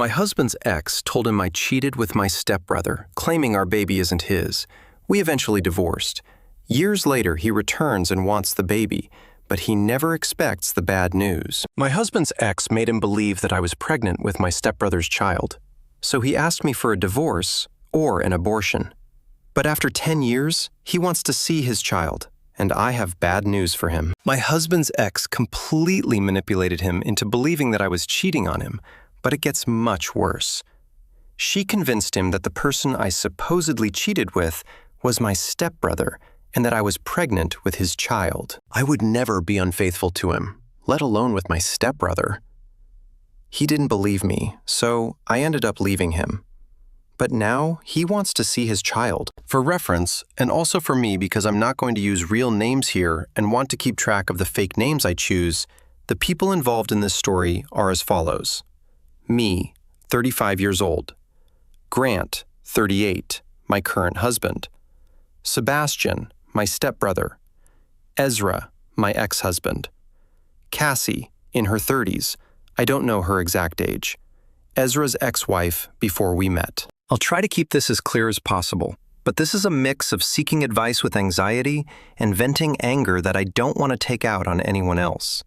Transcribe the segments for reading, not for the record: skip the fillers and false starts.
My husband's ex told him I cheated with my stepbrother, claiming our baby isn't his. We eventually divorced. Years later, he returns and wants the baby, but he never expects the bad news. My husband's ex made him believe that I was pregnant with my stepbrother's child, so he asked me for a divorce or an abortion. But after 10 years, he wants to see his child, and I have bad news for him. My husband's ex completely manipulated him into believing that I was cheating on him, but it gets much worse. She convinced him that the person I supposedly cheated with was my stepbrother, and that I was pregnant with his child. I would never be unfaithful to him, let alone with my stepbrother. He didn't believe me, so I ended up leaving him. But now he wants to see his child. For reference, and also for me because I'm not going to use real names here and want to keep track of the fake names I choose, the people involved in this story are as follows. Me, 35 years old. Grant, 38, my current husband. Sebastian, my stepbrother. Ezra, my ex-husband. Cassie, in her 30s. I don't know her exact age. Ezra's ex-wife before we met. I'll try to keep this as clear as possible, but this is a mix of seeking advice with anxiety and venting anger that I don't want to take out on anyone else.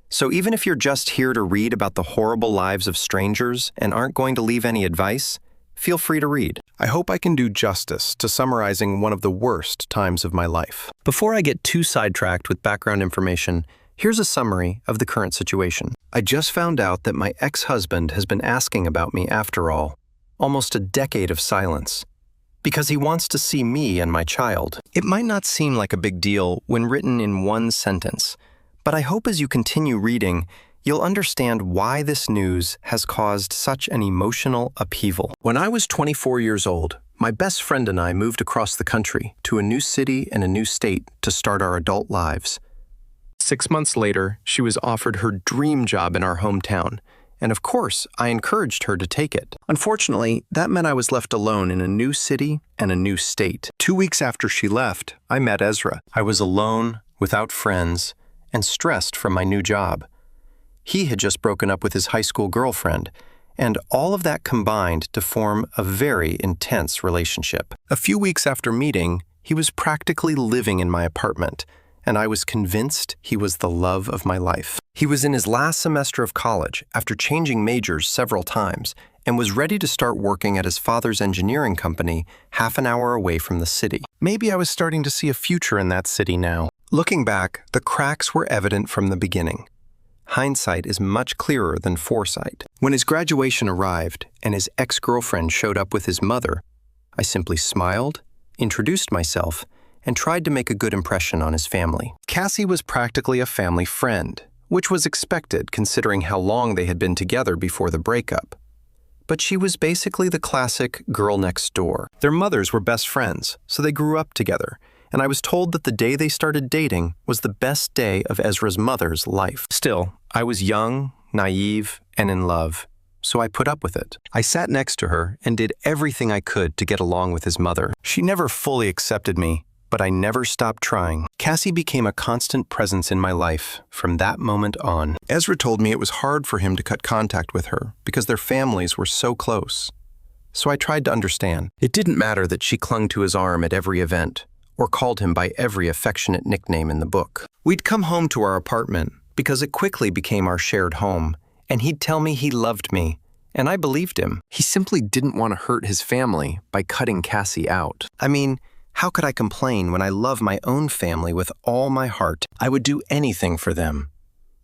So even if you're just here to read about the horrible lives of strangers and aren't going to leave any advice, feel free to read. I hope I can do justice to summarizing one of the worst times of my life. Before I get too sidetracked with background information, here's a summary of the current situation. I just found out that my ex-husband has been asking about me after all, almost a decade of silence, because he wants to see me and my child. It might not seem like a big deal when written in one sentence, but I hope as you continue reading, you'll understand why this news has caused such an emotional upheaval. When I was 24 years old, my best friend and I moved across the country to a new city and a new state to start our adult lives. 6 months later, she was offered her dream job in our hometown, and of course, I encouraged her to take it. Unfortunately, that meant I was left alone in a new city and a new state. 2 weeks after she left, I met Ezra. I was alone, without friends, and stressed from my new job. He had just broken up with his high school girlfriend, and all of that combined to form a very intense relationship. A few weeks after meeting, he was practically living in my apartment, and I was convinced he was the love of my life. He was in his last semester of college after changing majors several times and was ready to start working at his father's engineering company half an hour away from the city. Maybe I was starting to see a future in that city now. Looking back, the cracks were evident from the beginning. Hindsight is much clearer than foresight. When his graduation arrived and his ex-girlfriend showed up with his mother, I simply smiled, introduced myself, and tried to make a good impression on his family. Cassie was practically a family friend, which was expected considering how long they had been together before the breakup. But she was basically the classic girl next door. Their mothers were best friends, so they grew up together, and I was told that the day they started dating was the best day of Ezra's mother's life. Still, I was young, naive, and in love, so I put up with it. I sat next to her and did everything I could to get along with his mother. She never fully accepted me, but I never stopped trying. Cassie became a constant presence in my life from that moment on. Ezra told me it was hard for him to cut contact with her because their families were so close. So I tried to understand. It didn't matter that she clung to his arm at every event, or called him by every affectionate nickname in the book. We'd come home to our apartment because it quickly became our shared home, and he'd tell me he loved me, and I believed him. He simply didn't want to hurt his family by cutting Cassie out. I mean, how could I complain when I love my own family with all my heart? I would do anything for them.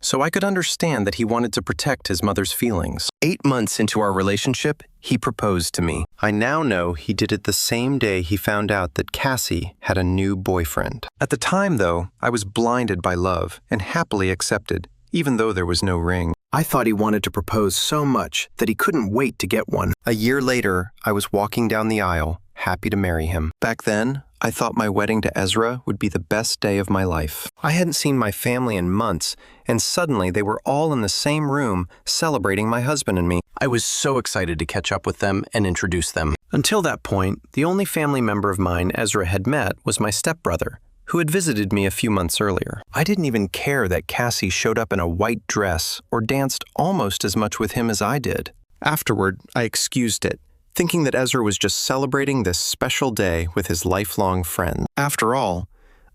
So I could understand that he wanted to protect his mother's feelings. 8 months into our relationship, he proposed to me. I now know he did it the same day he found out that Cassie had a new boyfriend. At the time, though, I was blinded by love and happily accepted, even though there was no ring. I thought he wanted to propose so much that he couldn't wait to get one. A year later, I was walking down the aisle, happy to marry him. Back then, I thought my wedding to Ezra would be the best day of my life. I hadn't seen my family in months, and suddenly they were all in the same room celebrating my husband and me. I was so excited to catch up with them and introduce them. Until that point, the only family member of mine Ezra had met was my stepbrother, who had visited me a few months earlier. I didn't even care that Cassie showed up in a white dress or danced almost as much with him as I did. Afterward, I excused it, thinking that Ezra was just celebrating this special day with his lifelong friend. After all,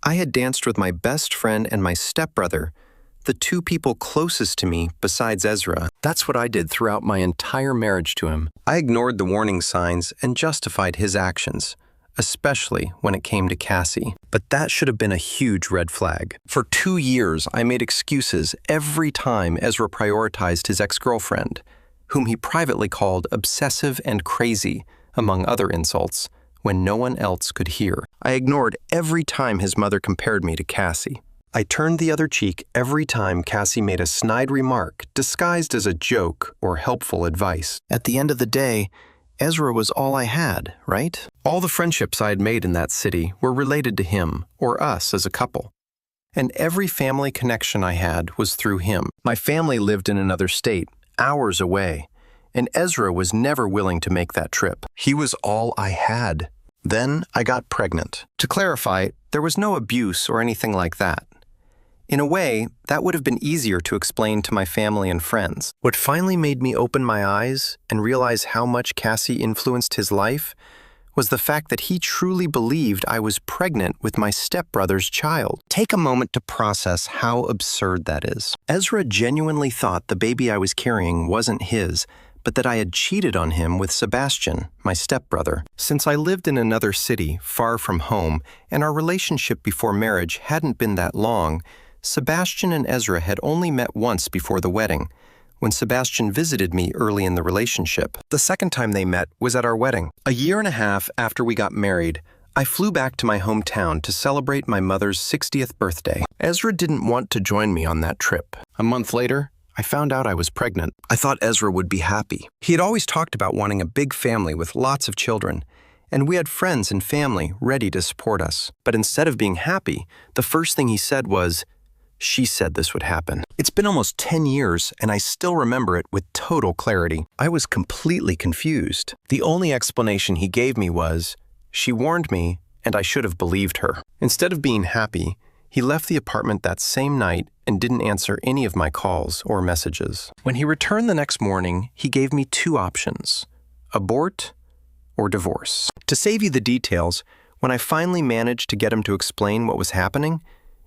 I had danced with my best friend and my stepbrother, the two people closest to me besides Ezra. That's what I did throughout my entire marriage to him. I ignored the warning signs and justified his actions, especially when it came to Cassie. But that should have been a huge red flag. For 2 years, I made excuses every time Ezra prioritized his ex-girlfriend, whom he privately called obsessive and crazy, among other insults, when no one else could hear. I ignored every time his mother compared me to Cassie. I turned the other cheek every time Cassie made a snide remark disguised as a joke or helpful advice. At the end of the day, Ezra was all I had, right? All the friendships I had made in that city were related to him or us as a couple. And every family connection I had was through him. My family lived in another state, hours away, and Ezra was never willing to make that trip. He was all I had. Then I got pregnant. To clarify, there was no abuse or anything like that. In a way, that would have been easier to explain to my family and friends. What finally made me open my eyes and realize how much Cassie influenced his life was the fact that he truly believed I was pregnant with my stepbrother's child. Take a moment to process how absurd that is. Ezra genuinely thought the baby I was carrying wasn't his, but that I had cheated on him with Sebastian, my stepbrother. Since I lived in another city, far from home, and our relationship before marriage hadn't been that long, Sebastian and Ezra had only met once before the wedding, when Sebastian visited me early in the relationship. The second time they met was at our wedding. A year and a half after we got married, I flew back to my hometown to celebrate my mother's 60th birthday. Ezra didn't want to join me on that trip. A month later, I found out I was pregnant. I thought Ezra would be happy. He had always talked about wanting a big family with lots of children, and we had friends and family ready to support us. But instead of being happy, the first thing he said was, "She said this would happen." It's been almost 10 years, and I still remember it with total clarity. I was completely confused. The only explanation he gave me was, "She warned me, and I should have believed her." Instead of being happy, he left the apartment that same night and didn't answer any of my calls or messages. When he returned the next morning, he gave me 2 options: abort or divorce. To save you the details, when I finally managed to get him to explain what was happening,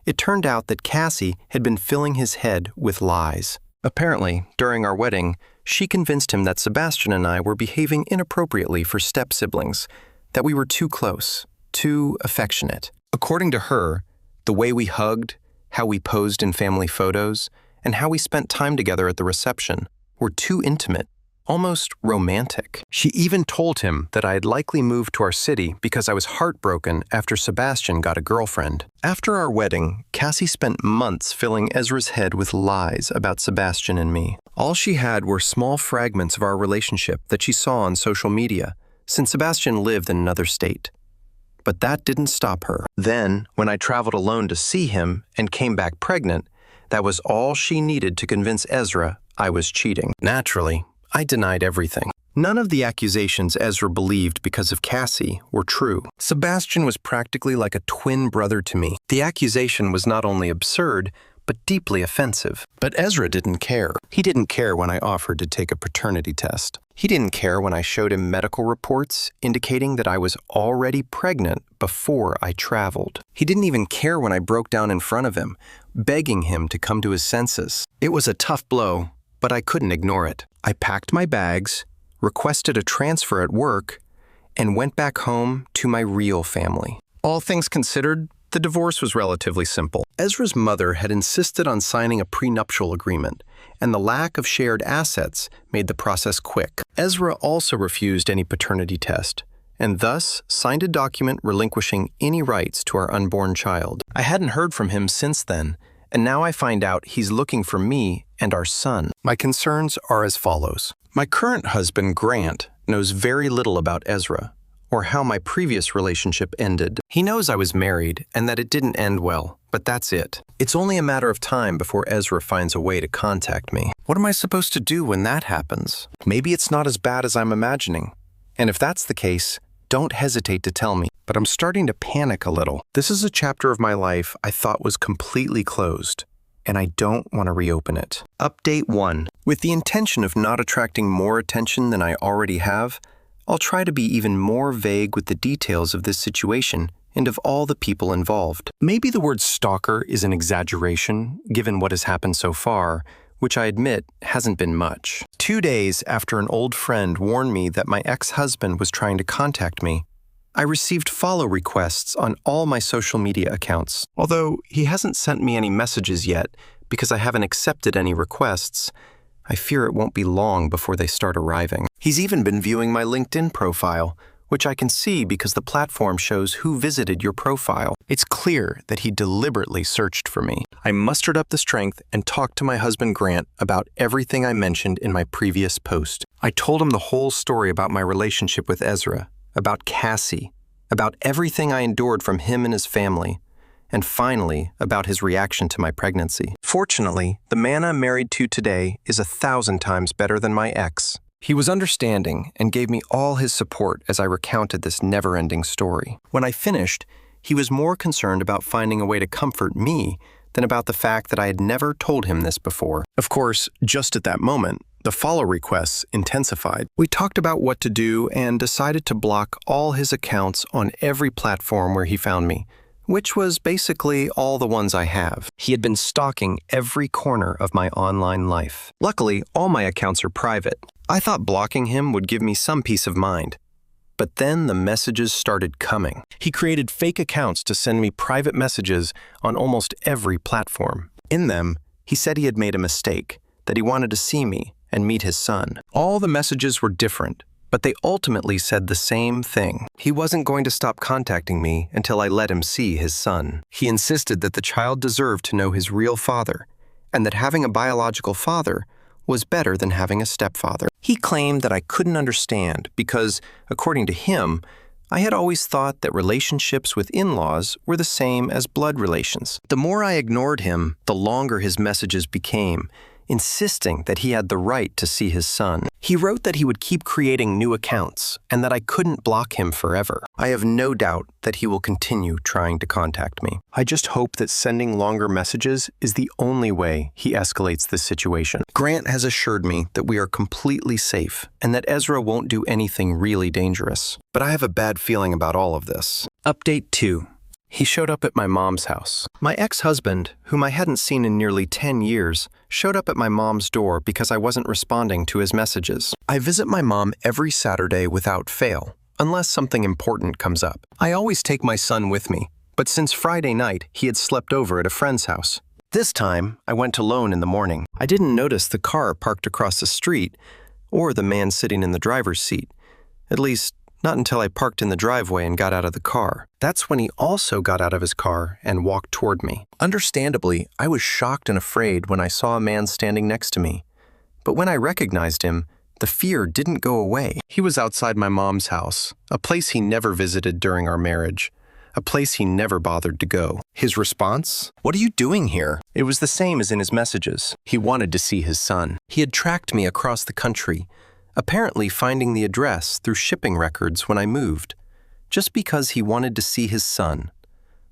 it turned out that Cassie had been filling his head with lies. Apparently, during our wedding, she convinced him that Sebastian and I were behaving inappropriately for step-siblings, that we were too close, too affectionate. According to her, the way we hugged, how we posed in family photos, and how we spent time together at the reception were too intimate, almost romantic. She even told him that I had likely moved to our city because I was heartbroken after Sebastian got a girlfriend. After our wedding, Cassie spent months filling Ezra's head with lies about Sebastian and me. All she had were small fragments of our relationship that she saw on social media, since Sebastian lived in another state. But that didn't stop her. Then, when I traveled alone to see him and came back pregnant, that was all she needed to convince Ezra I was cheating. Naturally, I denied everything. None of the accusations Ezra believed because of Cassie were true. Sebastian was practically like a twin brother to me. The accusation was not only absurd, but deeply offensive. But Ezra didn't care. He didn't care when I offered to take a paternity test. He didn't care when I showed him medical reports indicating that I was already pregnant before I traveled. He didn't even care when I broke down in front of him, begging him to come to his senses. It was a tough blow, but I couldn't ignore it. I packed my bags, requested a transfer at work, and went back home to my real family. All things considered, the divorce was relatively simple. Ezra's mother had insisted on signing a prenuptial agreement, and the lack of shared assets made the process quick. Ezra also refused any paternity test, and thus signed a document relinquishing any rights to our unborn child. I hadn't heard from him since then, and now I find out he's looking for me and our son. My concerns are as follows. My current husband, Grant, knows very little about Ezra, or how my previous relationship ended. He knows I was married and that it didn't end well, but that's it. It's only a matter of time before Ezra finds a way to contact me. What am I supposed to do when that happens? Maybe it's not as bad as I'm imagining. And if that's the case, don't hesitate to tell me. But I'm starting to panic a little. This is a chapter of my life I thought was completely closed. and I don't want to reopen it. Update 1. With the intention of not attracting more attention than I already have, I'll try to be even more vague with the details of this situation and of all the people involved. Maybe the word stalker is an exaggeration, given what has happened so far, which I admit hasn't been much. 2 days after an old friend warned me that my ex-husband was trying to contact me, I received follow requests on all my social media accounts. Although he hasn't sent me any messages yet because I haven't accepted any requests, I fear it won't be long before they start arriving. He's even been viewing my LinkedIn profile, which I can see because the platform shows who visited your profile. It's clear that he deliberately searched for me. I mustered up the strength and talked to my husband Grant about everything I mentioned in my previous post. I told him the whole story about my relationship with Ezra, about Cassie, about everything I endured from him and his family, and finally, about his reaction to my pregnancy. Fortunately, the man I'm married to today is 1,000 times better than my ex. He was understanding and gave me all his support as I recounted this never-ending story. When I finished, he was more concerned about finding a way to comfort me than about the fact that I had never told him this before. Of course, just at that moment, the follow requests intensified. We talked about what to do and decided to block all his accounts on every platform where he found me, which was basically all the ones I have. He had been stalking every corner of my online life. Luckily, all my accounts are private. I thought blocking him would give me some peace of mind. But then the messages started coming. He created fake accounts to send me private messages on almost every platform. In them, he said he had made a mistake, that he wanted to see me and meet his son. All the messages were different, but they ultimately said the same thing. He wasn't going to stop contacting me until I let him see his son. He insisted that the child deserved to know his real father, and that having a biological father was better than having a stepfather. He claimed that I couldn't understand because, according to him, I had always thought that relationships with in-laws were the same as blood relations. The more I ignored him, the longer his messages became, insisting that he had the right to see his son. He wrote that he would keep creating new accounts and that I couldn't block him forever. I have no doubt that he will continue trying to contact me. I just hope that sending longer messages is the only way he escalates this situation. Grant has assured me that we are completely safe and that Ezra won't do anything really dangerous. But I have a bad feeling about all of this. Update 2. He showed up at my mom's house. My ex-husband, whom I hadn't seen in nearly 10 years, showed up at my mom's door because I wasn't responding to his messages. I visit my mom every Saturday without fail, unless something important comes up. I always take my son with me, but since Friday night, he had slept over at a friend's house. This time, I went alone in the morning. I didn't notice the car parked across the street or the man sitting in the driver's seat. At least, not until I parked in the driveway and got out of the car. That's when he also got out of his car and walked toward me. Understandably, I was shocked and afraid when I saw a man standing next to me. But when I recognized him, the fear didn't go away. He was outside my mom's house, a place he never visited during our marriage, a place he never bothered to go. His response? "What are you doing here?" It was the same as in his messages. He wanted to see his son. He had tracked me across the country, apparently finding the address through shipping records when I moved, just because he wanted to see his son,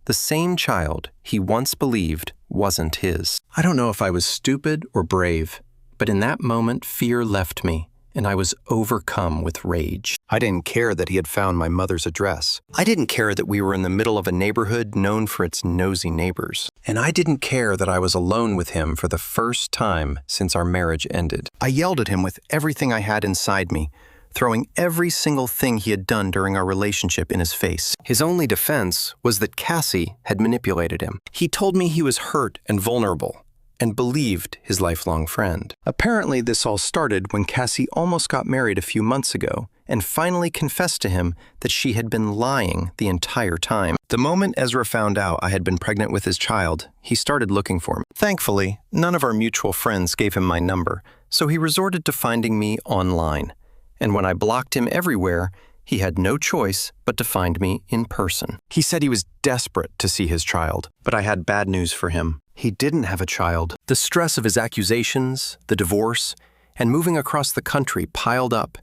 the same child he once believed wasn't his. I don't know if I was stupid or brave, but in that moment fear left me, and I was overcome with rage. I didn't care that he had found my mother's address. I didn't care that we were in the middle of a neighborhood known for its nosy neighbors. And I didn't care that I was alone with him for the first time since our marriage ended. I yelled at him with everything I had inside me, throwing every single thing he had done during our relationship in his face. His only defense was that Cassie had manipulated him. He told me he was hurt and vulnerable, and believed his lifelong friend. Apparently, this all started when Cassie almost got married a few months ago and finally confessed to him that she had been lying the entire time. The moment Ezra found out I had been pregnant with his child, he started looking for me. Thankfully, none of our mutual friends gave him my number, so he resorted to finding me online. And when I blocked him everywhere, he had no choice but to find me in person. He said he was desperate to see his child, but I had bad news for him. He didn't have a child. The stress of his accusations, the divorce, and moving across the country piled up.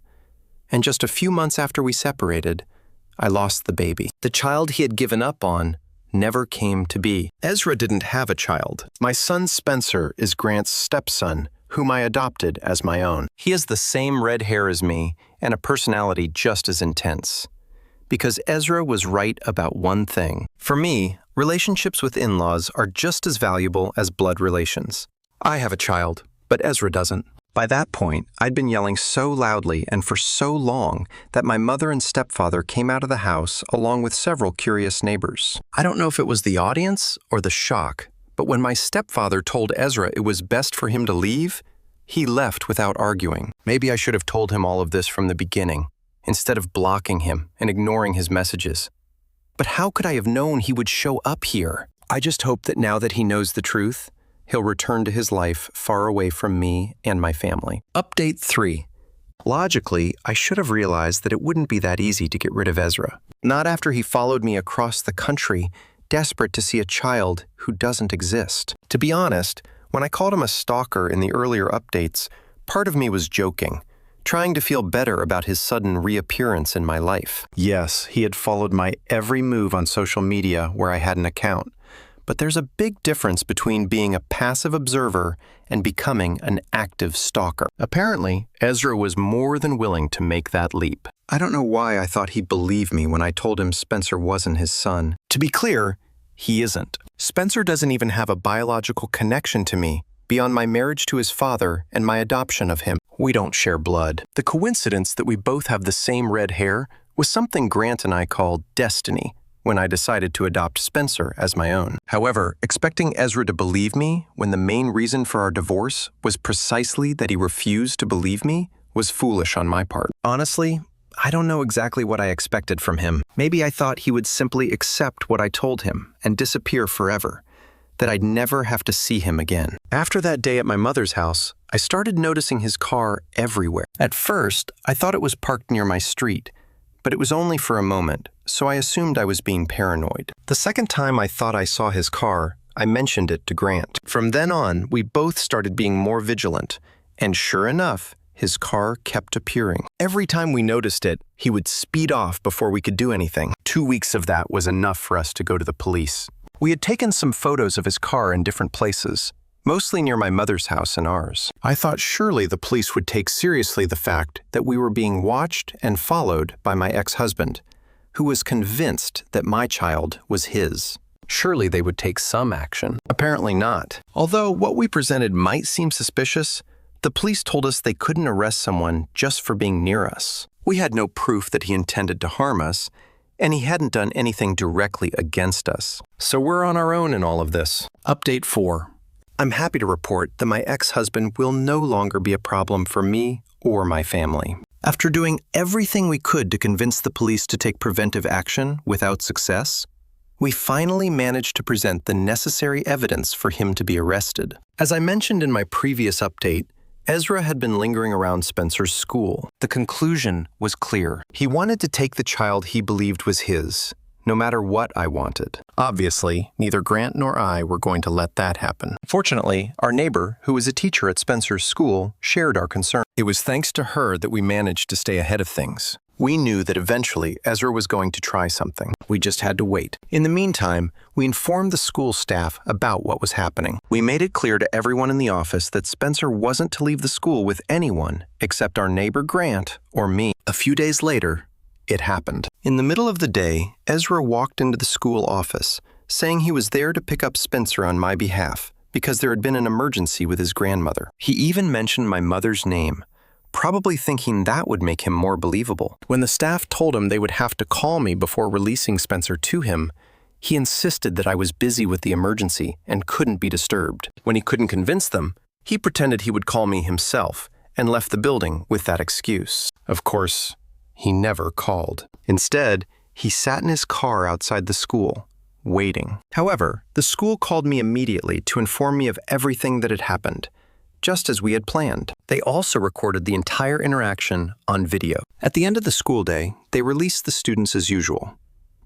And just a few months after we separated, I lost the baby. The child he had given up on never came to be. Ezra didn't have a child. My son Spencer is Grant's stepson, whom I adopted as my own. He has the same red hair as me and a personality just as intense. Because Ezra was right about one thing. For me, relationships with in-laws are just as valuable as blood relations. I have a child, but Ezra doesn't. By that point, I'd been yelling so loudly and for so long that my mother and stepfather came out of the house along with several curious neighbors. I don't know if it was the audience or the shock, but when my stepfather told Ezra it was best for him to leave, he left without arguing. Maybe I should have told him all of this from the beginning, instead of blocking him and ignoring his messages. But how could I have known he would show up here? I just hope that now that he knows the truth, he'll return to his life far away from me and my family. Update 3. Logically, I should have realized that it wouldn't be that easy to get rid of Ezra. Not after he followed me across the country, desperate to see a child who doesn't exist. To be honest, when I called him a stalker in the earlier updates, part of me was joking, trying to feel better about his sudden reappearance in my life. Yes, he had followed my every move on social media where I had an account. But there's a big difference between being a passive observer and becoming an active stalker. Apparently, Ezra was more than willing to make that leap. I don't know why I thought he'd believe me when I told him Spencer wasn't his son. To be clear, he isn't. Spencer doesn't even have a biological connection to me, beyond my marriage to his father and my adoption of him. We don't share blood. The coincidence that we both have the same red hair was something Grant and I called destiny when I decided to adopt Spencer as my own. However, expecting Ezra to believe me when the main reason for our divorce was precisely that he refused to believe me was foolish on my part. Honestly, I don't know exactly what I expected from him. Maybe I thought he would simply accept what I told him and disappear forever, that I'd never have to see him again. After that day at my mother's house, I started noticing his car everywhere. At first, I thought it was parked near my street, but it was only for a moment, so I assumed I was being paranoid. The second time I thought I saw his car, I mentioned it to Grant. From then on, we both started being more vigilant, and sure enough, his car kept appearing. Every time we noticed it, he would speed off before we could do anything. 2 weeks of that was enough for us to go to the police. We had taken some photos of his car in different places, mostly near my mother's house and ours. I thought surely the police would take seriously the fact that we were being watched and followed by my ex-husband, who was convinced that my child was his. Surely they would take some action. Apparently not. Although what we presented might seem suspicious, the police told us they couldn't arrest someone just for being near us. We had no proof that he intended to harm us, and he hadn't done anything directly against us. So we're on our own in all of this. Update 4. I'm happy to report that my ex-husband will no longer be a problem for me or my family. After doing everything we could to convince the police to take preventive action without success, we finally managed to present the necessary evidence for him to be arrested. As I mentioned in my previous update, Ezra had been lingering around Spencer's school. The conclusion was clear. He wanted to take the child he believed was his, no matter what I wanted. Obviously, neither Grant nor I were going to let that happen. Fortunately, our neighbor, who was a teacher at Spencer's school, shared our concern. It was thanks to her that we managed to stay ahead of things. We knew that eventually Ezra was going to try something. We just had to wait. In the meantime, we informed the school staff about what was happening. We made it clear to everyone in the office that Spencer wasn't to leave the school with anyone except our neighbor Grant or me. A few days later, it happened. In the middle of the day, Ezra walked into the school office, saying he was there to pick up Spencer on my behalf because there had been an emergency with his grandmother. He even mentioned my mother's name, probably thinking that would make him more believable. When the staff told him they would have to call me before releasing Spencer to him, he insisted that I was busy with the emergency and couldn't be disturbed. When he couldn't convince them, he pretended he would call me himself and left the building with that excuse. Of course, he never called. Instead, he sat in his car outside the school, waiting. However, the school called me immediately to inform me of everything that had happened, just as we had planned. They also recorded the entire interaction on video. At the end of the school day, they released the students as usual,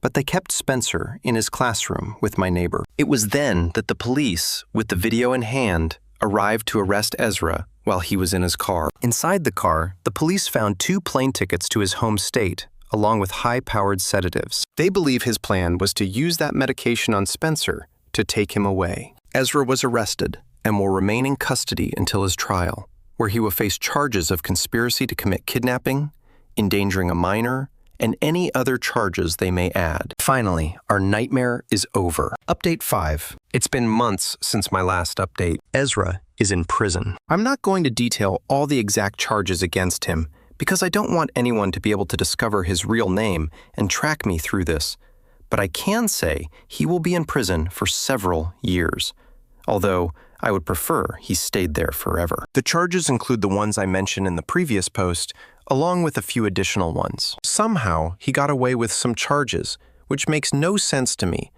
but they kept Spencer in his classroom with my neighbor. It was then that the police, with the video in hand, arrived to arrest Ezra while he was in his car. Inside the car, the police found 2 plane tickets to his home state, along with high-powered sedatives. They believe his plan was to use that medication on Spencer to take him away. Ezra was arrested and will remain in custody until his trial, where he will face charges of conspiracy to commit kidnapping, endangering a minor, and any other charges they may add. Finally, our nightmare is over. Update 5. It's been months since my last update. Ezra is in prison. I'm not going to detail all the exact charges against him because I don't want anyone to be able to discover his real name and track me through this. But I can say he will be in prison for several years, although I would prefer he stayed there forever. The charges include the ones I mentioned in the previous post, along with a few additional ones. Somehow, he got away with some charges, which makes no sense to me.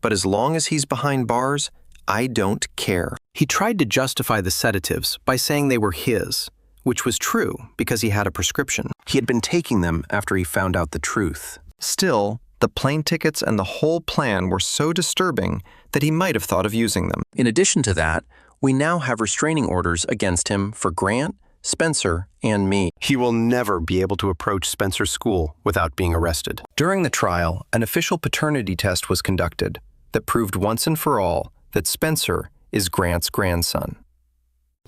But as long as he's behind bars, I don't care. He tried to justify the sedatives by saying they were his, which was true because he had a prescription. He had been taking them after he found out the truth. Still, the plane tickets and the whole plan were so disturbing that he might have thought of using them. In addition to that, we now have restraining orders against him for Grant, Spencer, and me. He will never be able to approach Spencer's school without being arrested. During the trial, an official paternity test was conducted that proved once and for all that Spencer is Grant's grandson.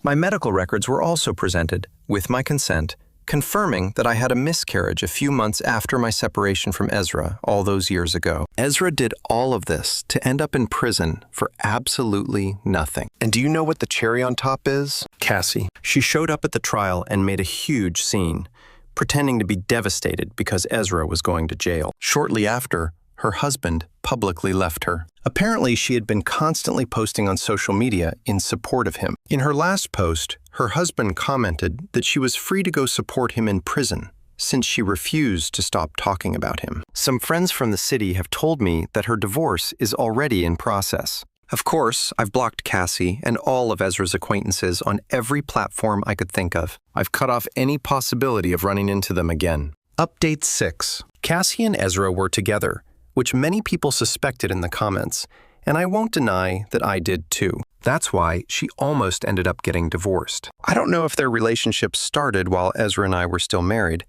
My medical records were also presented, with my consent, confirming that I had a miscarriage a few months after my separation from Ezra all those years ago. Ezra did all of this to end up in prison for absolutely nothing. And do you know what the cherry on top is? Cassie. She showed up at the trial and made a huge scene, pretending to be devastated because Ezra was going to jail. Shortly after, her husband publicly left her. Apparently, she had been constantly posting on social media in support of him. In her last post, her husband commented that she was free to go support him in prison, since she refused to stop talking about him. Some friends from the city have told me that her divorce is already in process. Of course, I've blocked Cassie and all of Ezra's acquaintances on every platform I could think of. I've cut off any possibility of running into them again. Update 6. Cassie and Ezra were together, which many people suspected in the comments, and I won't deny that I did too. That's why she almost ended up getting divorced. I don't know if their relationship started while Ezra and I were still married,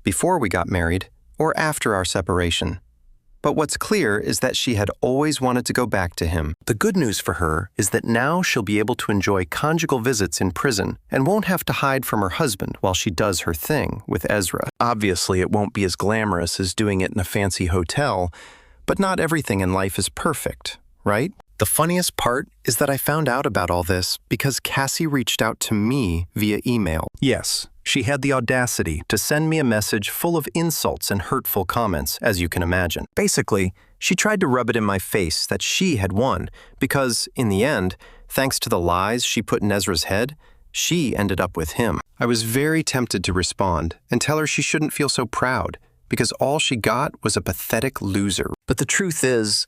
before we got married, or after our separation. But what's clear is that she had always wanted to go back to him. The good news for her is that now she'll be able to enjoy conjugal visits in prison and won't have to hide from her husband while she does her thing with Ezra. Obviously, it won't be as glamorous as doing it in a fancy hotel, but not everything in life is perfect, right? The funniest part is that I found out about all this because Cassie reached out to me via email. Yes, she had the audacity to send me a message full of insults and hurtful comments, as you can imagine. Basically, she tried to rub it in my face that she had won because, in the end, thanks to the lies she put in Ezra's head, she ended up with him. I was very tempted to respond and tell her she shouldn't feel so proud because all she got was a pathetic loser. But the truth is,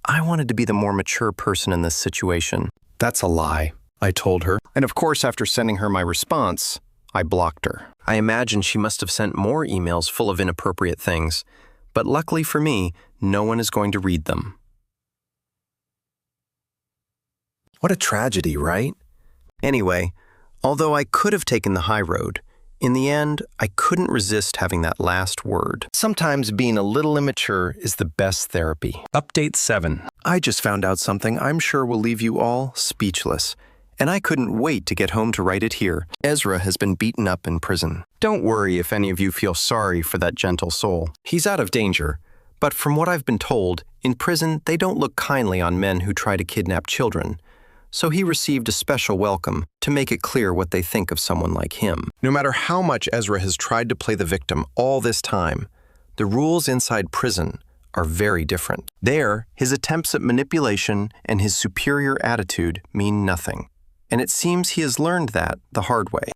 I wanted to be the more mature person in this situation. That's a lie, I told her. And of course, after sending her my response, I blocked her. I imagine she must have sent more emails full of inappropriate things, but luckily for me, no one is going to read them. What a tragedy, right? Anyway, although I could have taken the high road, in the end, I couldn't resist having that last word. Sometimes being a little immature is the best therapy. Update 7. I just found out something I'm sure will leave you all speechless, and I couldn't wait to get home to write it here. Ezra has been beaten up in prison. Don't worry if any of you feel sorry for that gentle soul. He's out of danger, but from what I've been told, in prison they don't look kindly on men who try to kidnap children. So he received a special welcome to make it clear what they think of someone like him. No matter how much Ezra has tried to play the victim all this time, the rules inside prison are very different. There, his attempts at manipulation and his superior attitude mean nothing. And it seems he has learned that the hard way.